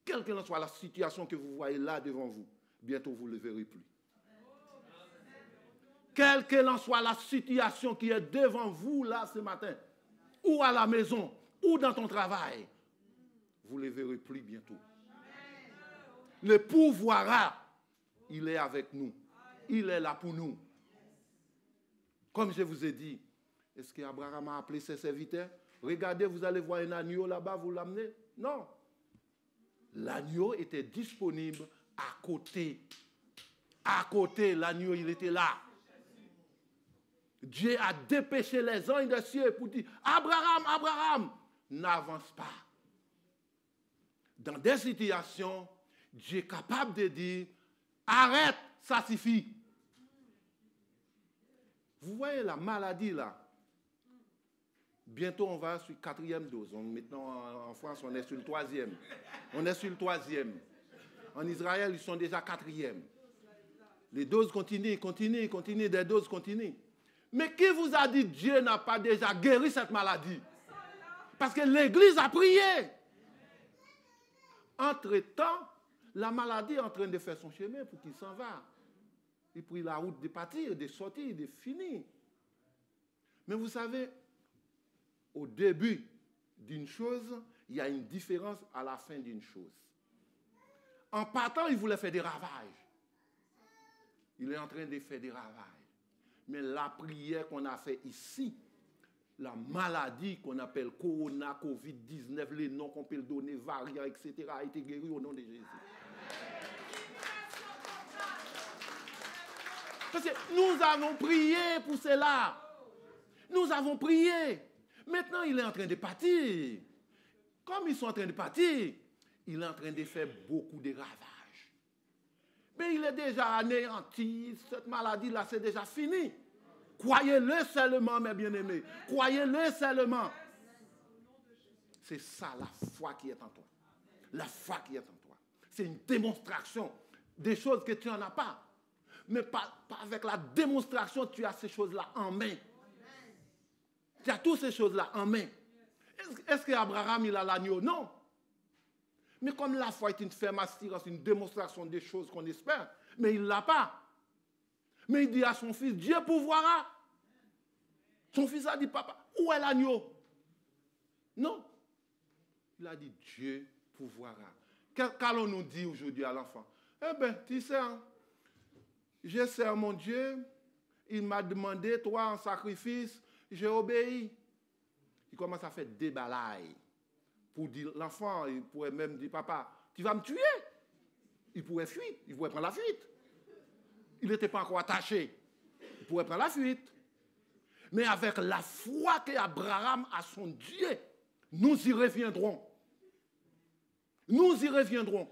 Quelle que soit la situation que vous voyez là devant vous, bientôt vous ne le verrez plus. Quelle que soit la situation qui est devant vous là ce matin, ou à la maison, ou dans ton travail, vous ne le verrez plus bientôt. Le pouvoir là, il est avec nous. Il est là pour nous. Comme je vous ai dit, est-ce qu'Abraham a appelé ses serviteurs? Regardez, vous allez voir un agneau là-bas, vous l'amenez? Non. L'agneau était disponible à côté. À côté, l'agneau, il était là. Dieu a dépêché les anges des cieux pour dire, Abraham, Abraham, n'avance pas. Dans des situations, Dieu est capable de dire, arrête, ça suffit. Vous voyez la maladie là. Bientôt, on va sur 4e dose. Maintenant, en France, on est sur le 3e. On est sur le 3e. En Israël, ils sont déjà 4e. Les doses continuent, des doses continuent. Mais qui vous a dit que Dieu n'a pas déjà guéri cette maladie? Parce que l'Église a prié. Entre-temps, la maladie est en train de faire son chemin pour qu'il s'en va. Il prit la route de partir, de sortir, de finir. Mais vous savez, au début d'une chose, il y a une différence à la fin d'une chose. En partant, il voulait faire des ravages. Il est en train de faire des ravages. Mais la prière qu'on a fait ici, la maladie qu'on appelle Corona, Covid-19, les noms qu'on peut le donner, variants, etc., a été guérie au nom de Jésus. Parce que nous avons prié pour cela. Nous avons prié. Maintenant, il est en train de partir. Comme ils sont en train de partir, il est en train de faire beaucoup de ravages. Mais il est déjà anéanti. Cette maladie-là, c'est déjà fini. Croyez-le seulement, mes bien-aimés. Croyez-le seulement. C'est ça la foi qui est en toi. La foi qui est en toi. C'est une démonstration des choses que tu n'en as pas. Mais pas avec la démonstration, tu as ces choses-là en main. Tu as toutes ces choses-là en main. Est-ce qu'Abraham, il a l'agneau? Non. Mais comme la foi est une ferme assurance, une démonstration des choses qu'on espère, mais il ne l'a pas. Mais il dit à son fils, Dieu pourvoira. Son fils a dit, papa, où est l'agneau? Non. Il a dit, Dieu pourvoira. Qu'allons-nous dire aujourd'hui à l'enfant? Eh bien, tu sais, hein, je sers mon Dieu, il m'a demandé, toi, en sacrifice, j'ai obéi. Il commence à faire des balailles. Pour dire, l'enfant, il pourrait même dire, papa, tu vas me tuer. Il pourrait fuir, il pourrait prendre la fuite. Il n'était pas encore attaché. Il pourrait prendre la fuite. Mais avec la foi qu'Abraham a son Dieu, nous y reviendrons. Nous y reviendrons.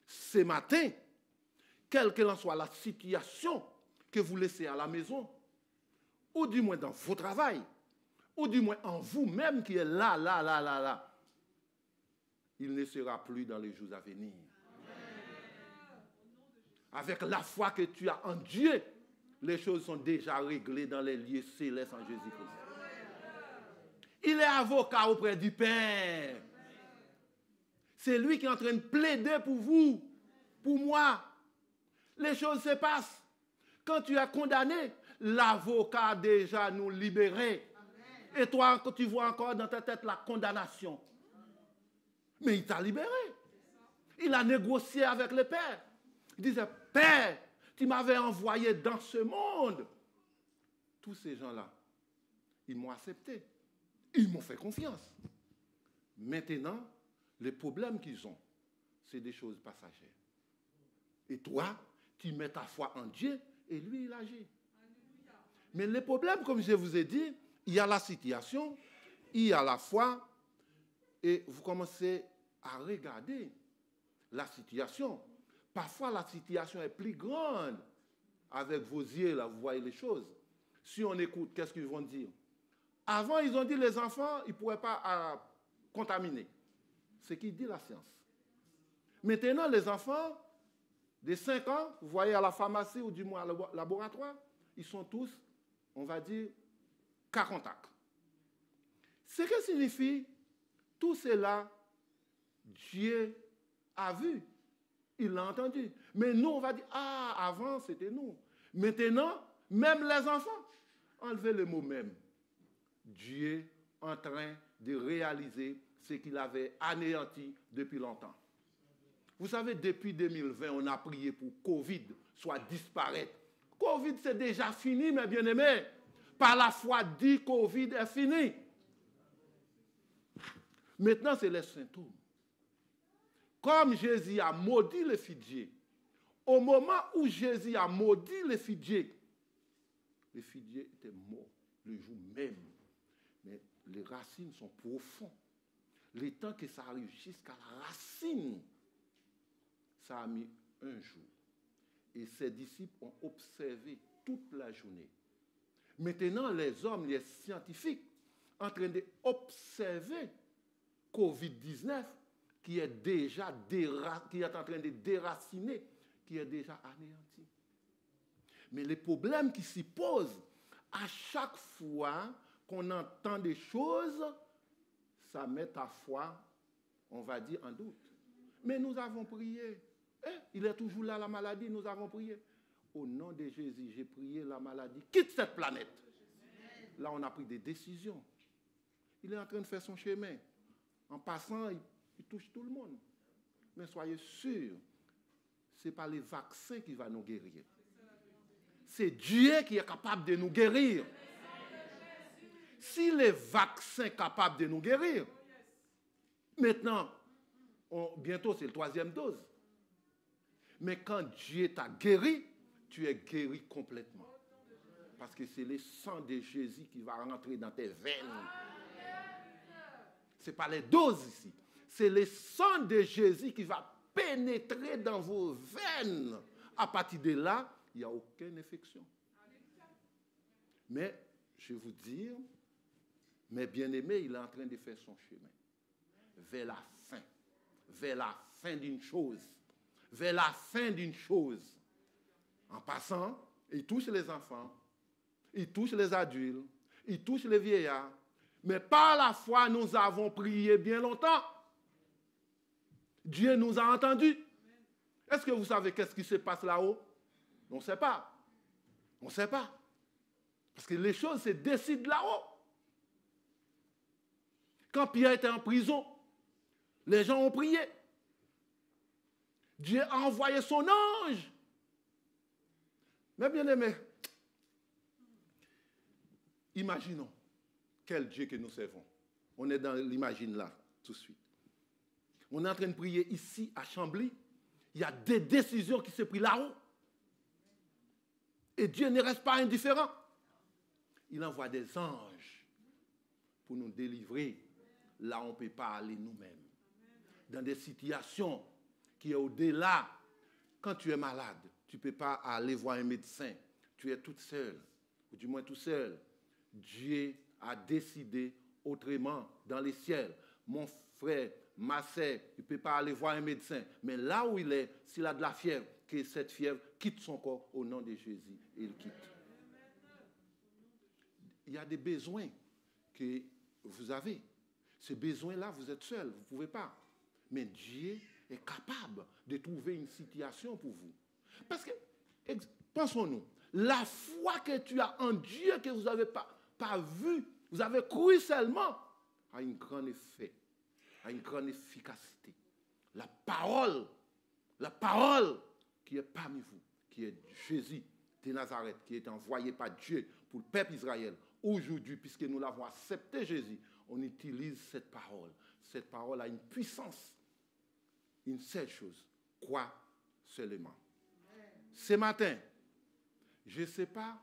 Ce matin, quelle qu'en soit la situation que vous laissez à la maison, ou du moins dans vos travail, ou du moins en vous-même qui est là, il ne sera plus dans les jours à venir. Avec la foi que tu as en Dieu, les choses sont déjà réglées dans les lieux célestes en Jésus-Christ. Il est avocat auprès du Père. C'est lui qui est en train de plaider pour vous, pour moi. Les choses se passent. Quand tu es condamné, l'avocat a déjà nous libéré. Et toi, quand tu vois encore dans ta tête la condamnation. Mais il t'a libéré. Il a négocié avec le Père. Il disait, Père, tu m'avais envoyé dans ce monde. Tous ces gens-là, ils m'ont accepté. Ils m'ont fait confiance. Maintenant, les problèmes qu'ils ont, c'est des choses passagères. Et toi, tu mets ta foi en Dieu et lui, il agit. Mais les problèmes, comme je vous ai dit, il y a la situation, il y a la foi, et vous commencez à regarder la situation. Parfois, la situation est plus grande. Avec vos yeux, là, vous voyez les choses. Si on écoute, qu'est-ce qu'ils vont dire? Avant, ils ont dit les enfants, ils ne pourraient pas contaminer. C'est ce qu'il dit la science. Maintenant, les enfants de 5 ans, vous voyez à la pharmacie ou du moins au laboratoire, ils sont tous, on va dire, cas contact. Ce que signifie tout cela, Dieu a vu. Il l'a entendu. Mais nous, on va dire, ah, avant, c'était nous. Maintenant, même les enfants, enlevez le mot même. Dieu en train de réaliser ce qu'il avait anéanti depuis longtemps. Vous savez, depuis 2020, on a prié pour Covid soit disparaître. Covid, c'est déjà fini, mes bien-aimés. Par la foi, dit Covid est fini. Maintenant, c'est les symptômes. Comme Jésus a maudit les Fidjiens, au moment où Jésus a maudit les Fidjiens étaient morts le jour même. Mais les racines sont profondes. Le temps que ça arrive jusqu'à la racine, ça a mis un jour. Et ses disciples ont observé toute la journée. Maintenant, les hommes, les scientifiques, en train d'observer COVID-19 qui est déjà qui est en train de déraciner, qui est déjà anéanti. Mais les problèmes qui s'y posent, à chaque fois qu'on entend des choses, ça met ta foi, on va dire, en doute. Mais nous avons prié. Il est toujours là, la maladie, nous avons prié. Au nom de Jésus, j'ai prié, la maladie quitte cette planète. Là, on a pris des décisions. Il est en train de faire son chemin. En passant, il touche tout le monde. Mais soyez sûrs, ce n'est pas les vaccins qui vont nous guérir. C'est Dieu qui est capable de nous guérir. Si les vaccins sont capables de nous guérir, maintenant, bientôt c'est le 3e dose. Mais quand Dieu t'a guéri, tu es guéri complètement. Parce que c'est le sang de Jésus qui va rentrer dans tes veines. Ce n'est pas les doses ici. C'est le sang de Jésus qui va pénétrer dans vos veines. À partir de là, il n'y a aucune infection. Mais, je vais vous dire, mes bien-aimés, il est en train de faire son chemin. Vers la fin. Vers la fin d'une chose. Vers la fin d'une chose. En passant, il touche les enfants, il touche les adultes, il touche les vieillards. Mais par la foi, nous avons prié bien longtemps. Dieu nous a entendus. Est-ce que vous savez qu'est-ce qui se passe là-haut? On ne sait pas. On ne sait pas. Parce que les choses se décident là-haut. Quand Pierre était en prison, les gens ont prié. Dieu a envoyé son ange. Mais bien aimé, imaginons quel Dieu que nous servons. On est dans l'imagine là, tout de suite. On est en train de prier ici, à Chambly. Il y a des décisions qui se prennent là-haut. Et Dieu ne reste pas indifférent. Il envoie des anges pour nous délivrer là où on ne peut pas aller nous-mêmes. Dans des situations qui sont au-delà. Quand tu es malade, tu ne peux pas aller voir un médecin. Tu es toute seule, ou du moins tout seul. Dieu a décidé autrement dans les ciels. Mon frère, ma sœur, il ne peut pas aller voir un médecin. Mais là où il est, s'il a de la fièvre, que cette fièvre quitte son corps au nom de Jésus. Et il quitte. Il y a des besoins que vous avez. Ces besoins-là, vous êtes seul, vous ne pouvez pas. Mais Dieu est capable de trouver une situation pour vous. Parce que, pensons-nous, la foi que tu as en Dieu que vous n'avez pas vu, vous avez cru seulement, a un grand effet, a une grande efficacité. La parole qui est parmi vous, qui est Jésus de Nazareth, qui est envoyé par Dieu pour le peuple Israël, aujourd'hui, puisque nous l'avons accepté Jésus, on utilise cette parole. Cette parole a une puissance. Une seule chose, crois seulement. Ce matin, je ne sais pas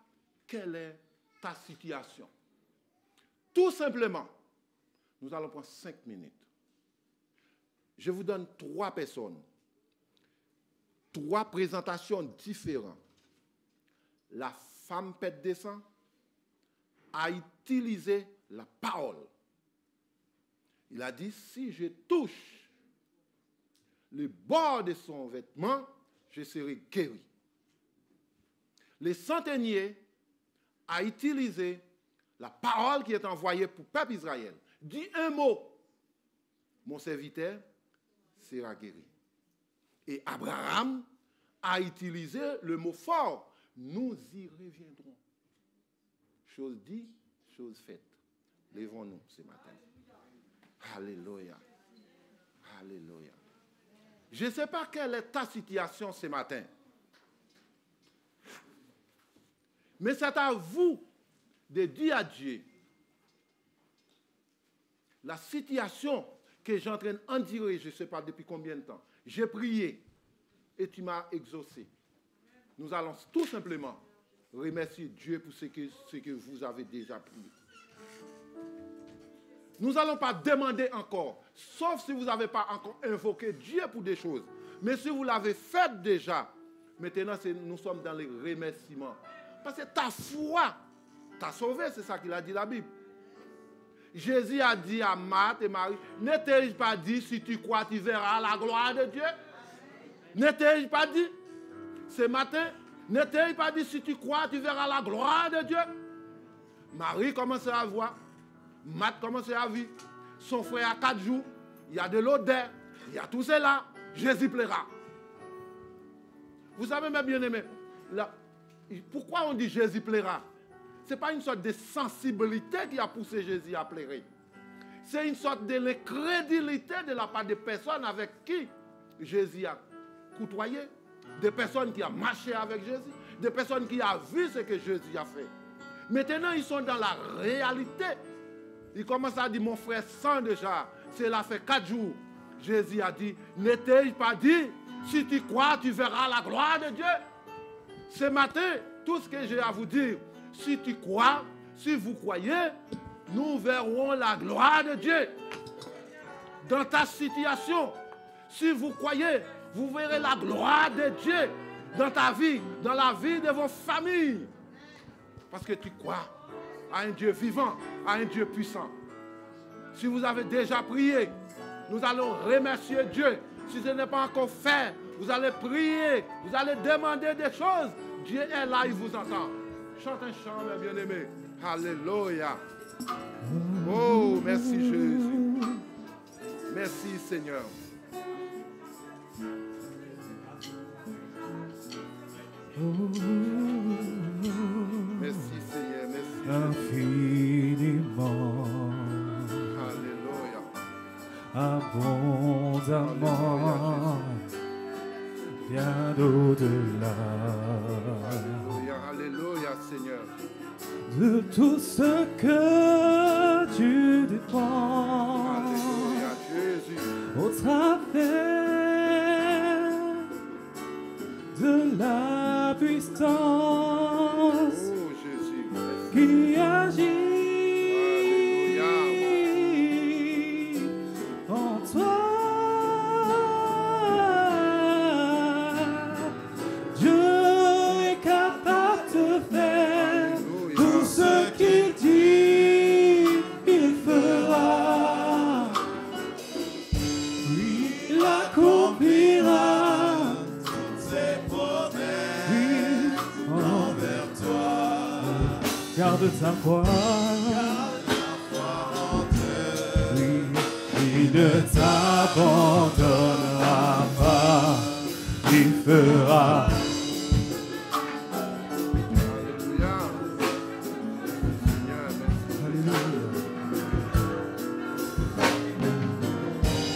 quelle est ta situation. Tout simplement, nous allons prendre 5 minutes. Je vous donne 3 personnes. 3 présentations différentes. La femme pète de sang a utilisé la parole. Il a dit, si je touche le bord de son vêtement, je serai guéri. Le centenier a utilisé la parole qui est envoyée pour le peuple Israël. Dit un mot, mon serviteur sera guéri. Et Abraham a utilisé le mot fort, nous y reviendrons. Chose dit, chose faite. Lèvons-nous ce matin. Alléluia. Alléluia. Je ne sais pas quelle est ta situation ce matin. Mais c'est à vous de dire à Dieu la situation que j'ai en train d'endurer, je ne sais pas depuis combien de temps. J'ai prié et tu m'as exaucé. Nous allons tout simplement remercier Dieu pour ce que vous avez déjà prié. Nous n'allons pas demander encore, sauf si vous n'avez pas encore invoqué Dieu pour des choses. Mais si vous l'avez fait déjà, maintenant nous sommes dans les remerciements. Parce que ta foi t'a sauvé, c'est ça qu'il a dit la Bible. Jésus a dit à Marthe et Marie, ne t'ai-je pas dit, si tu crois, tu verras la gloire de Dieu? Ne t'ai-je pas dit ce matin? Ne t'ai-je pas dit, si tu crois, tu verras la gloire de Dieu? Marie commençait à voir, Marthe commençait à vivre. Son frère a 4 jours, il y a de l'odeur, il y a tout cela. Jésus plaira. Vous savez, mes bien-aimés, pourquoi on dit Jésus plaira? Ce n'est pas une sorte de sensibilité qui a poussé Jésus à plairer. C'est une sorte de l'incrédulité de la part des personnes avec qui Jésus a côtoyé, des personnes qui ont marché avec Jésus, des personnes qui ont vu ce que Jésus a fait. Maintenant, ils sont dans la réalité. Ils commencent à dire, mon frère sent déjà, cela fait 4 jours. Jésus a dit, ne t'ai-je pas dit, si tu crois, tu verras la gloire de Dieu. Ce matin, tout ce que j'ai à vous dire, si tu crois, si vous croyez, nous verrons la gloire de Dieu. Dans ta situation, si vous croyez, vous verrez la gloire de Dieu dans ta vie, dans la vie de vos familles. Parce que tu crois à un Dieu vivant, à un Dieu puissant. Si vous avez déjà prié, nous allons remercier Dieu. Si ce n'est pas encore fait, vous allez prier, vous allez demander des choses. Dieu est là, il vous entend. Chante un chant, mes bien-aimés. Alléluia. Oh, merci Jésus. Merci Seigneur. Merci Seigneur, merci. Infiniment. Alléluia. Abondamment. Bien au-delà. Alléluia, alléluia Seigneur. De tout ce que tu dépends. Alléluia Jésus. Au travers de la puissance Oh Jésus. Merci. qui agit en toi. Dieu est capable de faire tout ce qu'il dit, il fera. Il accomplira toutes ses promesses envers toi. Garde ta foi. Oui, il ne t'abandonnera pas. Il fera. Alléluia. Seigneur, merci.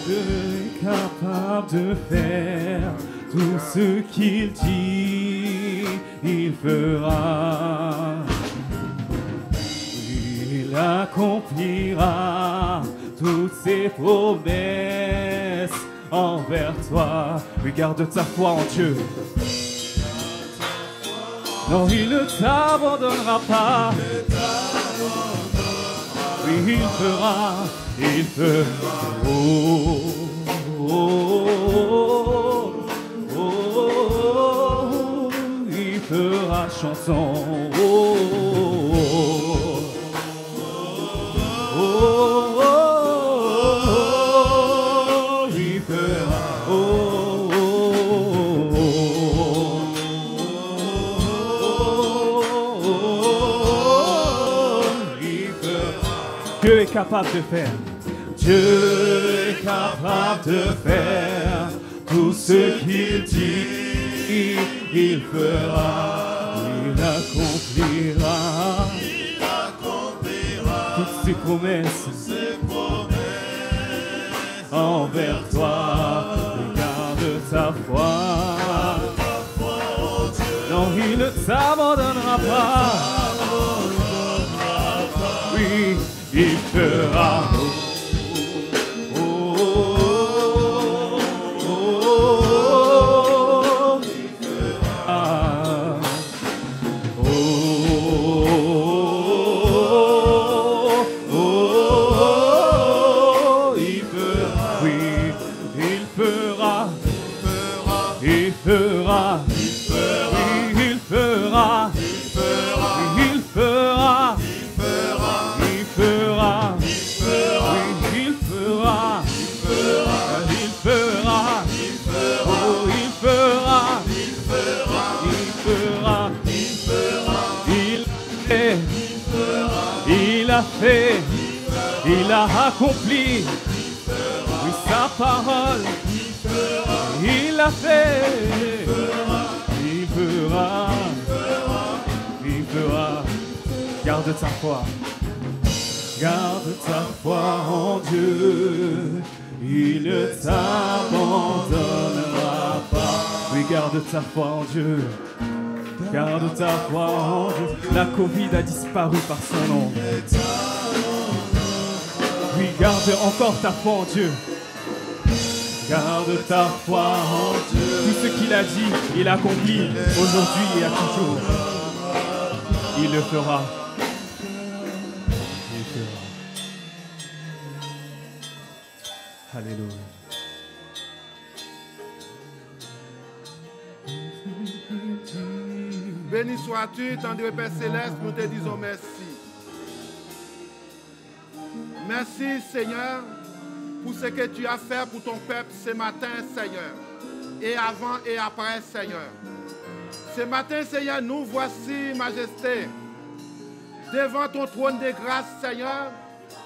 Dieu est capable de faire tout ce qu'il dit, il fera. Il accomplira toutes ses promesses envers toi. Regarde ta foi en Dieu. Non, il ne t'abandonnera pas. Oui, il fera, il fera. Oh, oh, oh, oh, il fera chanson. Oh, oh, oh, oh, il fera. Oh, Dieu est capable de faire. Dieu est capable de faire tout ce qu'il dit, il fera, il accomplira toutes ses promesses envers toi. Regarde ta foi. Non, il ne t'abandonnera pas. Oui, il fera. Oh, oh, oh, oh, il fera. Oh, oh, oh, il fera. Oui, il fera. Il fera. Il fera. Il fera. Il fera. Il fera. Il a fait, il a accompli, oui, sa parole, il a fait, il fera, il fera. Garde ta foi, garde ta foi en Dieu, il ne t'abandonnera pas. Oui, garde ta foi en Dieu. Garde ta foi en Dieu. La Covid a disparu par son nom. Oui, garde encore ta foi en Dieu. Garde ta foi en Dieu. Tout ce qu'il a dit, il accomplit aujourd'hui et à toujours. Il le fera. Il fera. Alléluia. Béni sois-tu, tendre Père Céleste, nous te disons merci. Merci, Seigneur, pour ce que tu as fait pour ton peuple ce matin, Seigneur. Et avant et après, Seigneur. Ce matin, Seigneur, nous voici, Majesté, devant ton trône de grâce, Seigneur,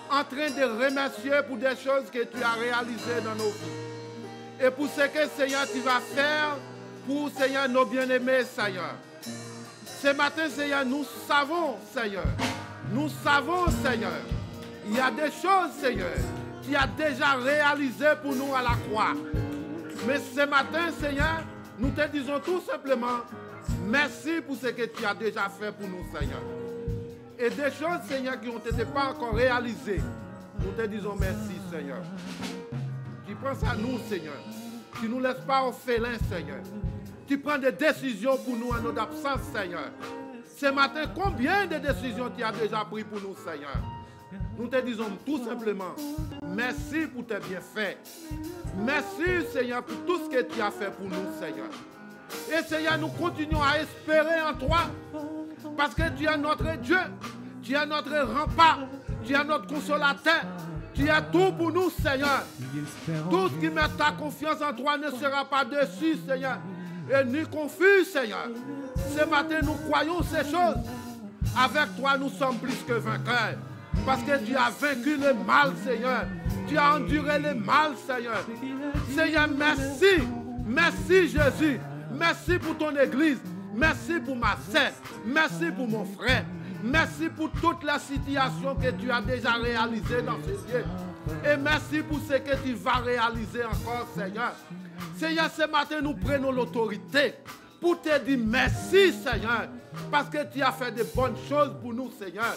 en train de remercier pour des choses que tu as réalisées dans nos vies. Et pour ce que, Seigneur, tu vas faire pour, Seigneur, nos bien-aimés, Seigneur. Ce matin, Seigneur, nous savons, Seigneur, il y a des choses, Seigneur, qui a déjà réalisé pour nous à la croix. Mais ce matin, Seigneur, nous te disons tout simplement, merci pour ce que tu as déjà fait pour nous, Seigneur. Et des choses, Seigneur, qui n'ont été pas encore réalisées, nous te disons merci, Seigneur. Tu penses à nous, Seigneur. Tu ne nous laisses pas orphelins, Seigneur. Tu prends des décisions pour nous en notre absence, Seigneur. Ce matin, combien de décisions tu as déjà prises pour nous, Seigneur? Nous te disons tout simplement, merci pour tes bienfaits. Merci, Seigneur, pour tout ce que tu as fait pour nous, Seigneur. Et Seigneur, nous continuons à espérer en toi, parce que tu es notre Dieu, tu es notre rempart, tu es notre consolateur, tu es tout pour nous, Seigneur. Tout ce qui met ta confiance en toi ne sera pas déçu, Seigneur, et ni confus, Seigneur. Ce matin, nous croyons ces choses. Avec toi, nous sommes plus que vainqueurs. Parce que tu as vaincu le mal, Seigneur. Tu as enduré le mal, Seigneur. Seigneur, merci. Merci, Jésus. Merci pour ton église. Merci pour ma sœur. Merci pour mon frère. Merci pour toute la situation que tu as déjà réalisée dans ce lieu. Et merci pour ce que tu vas réaliser encore, Seigneur. Seigneur, ce matin, nous prenons l'autorité pour te dire merci, Seigneur, parce que tu as fait de bonnes choses pour nous, Seigneur.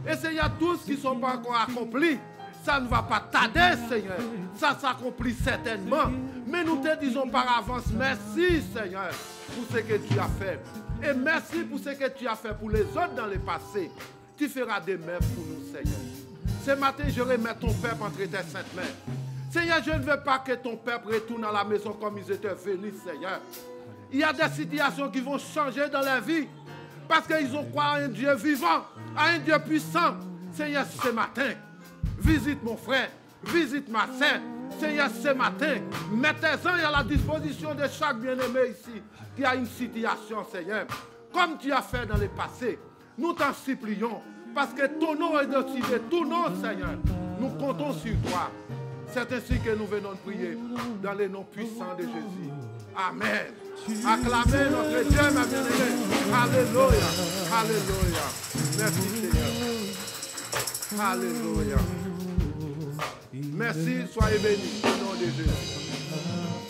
Et Seigneur, tout ce qui ne sont pas encore accomplis, ça ne va pas tarder, Seigneur. Ça s'accomplit certainement. Mais nous te disons par avance, merci, Seigneur, pour ce que tu as fait. Et merci pour ce que tu as fait pour les autres dans le passé. Tu feras de même pour nous, Seigneur. Ce matin, je remets ton peuple entre tes saintes mains. Seigneur, je ne veux pas que ton peuple retourne à la maison comme ils étaient venus, Seigneur. Il y a des situations qui vont changer dans leur vie parce qu'ils ont croit à un Dieu vivant, à un Dieu puissant. Seigneur, ce matin, visite mon frère, visite ma sœur. Seigneur, ce matin, mettez-en à la disposition de chaque bien-aimé ici qui a une situation, Seigneur, comme tu as fait dans le passé. Nous t'en supplions parce que ton nom est au-dessus de tout nom, Seigneur. Nous comptons sur toi. C'est ainsi que nous venons de prier dans le nom puissant de Jésus. Amen. Acclamez notre Dieu, ma bien-aimée. Alléluia. Alléluia. Merci, Seigneur. Alléluia. Merci, soyez bénis au nom de Jésus.